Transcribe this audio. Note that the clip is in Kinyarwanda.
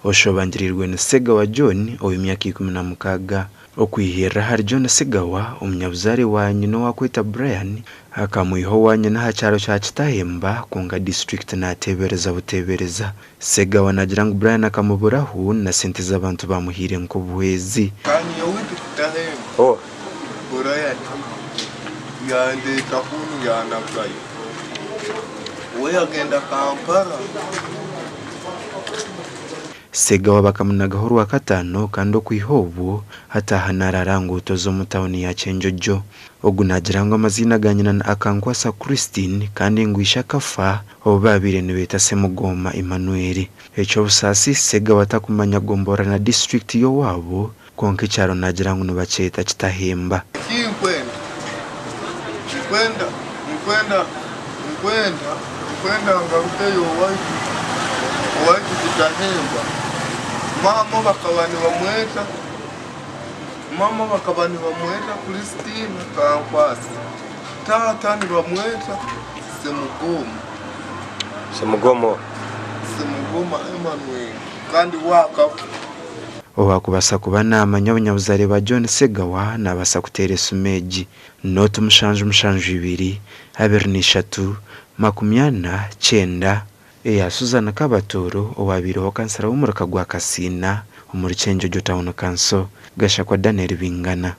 ashobangiriirwe na Segawa John ow'emyaka 16 okwihira hari John Segawa umunyabuzare wa nyina wakwita Brian akamwiho wa nyina ha kyaro kya Kitahemba kunga district natebereza butebereza Segawa nagira ngo Brian akamuburaho na sente z'abantu bamuhire nko obuhwezi kandi yowitu Kitahemba Brian yande takunu yanagayo we agenda Kampala. Segawa bakamunagaho rwa katano kandi okwihobo hatahanarara nguto zo mutawuni ya KYENJOJO ogunagira ngo amazina ganyina na akankwasa Christine kandi ngwisha kafa obabire nibeta Semugoma Emmanuel echo busasi Segawa takumanya gombora na district yo wabo konke kyaro nagira ngo nubaceta Kitahemba Kwenda ngaruteyo waiki Kitahemba mama bakabani bamweta Christine Kankwasi tata ni bamweta Semugoma Emmanuel kandi wakafu owakubasa kuba namanya abanyabuzare ba John Segawa nabasa kutera sumeji noto mushanju 2 eya Suzana Kabatoro owabiroho kansara w'umuraka gwa Kasina umuri KYENJOJO town kanso gasha kwa Daniel Bingana.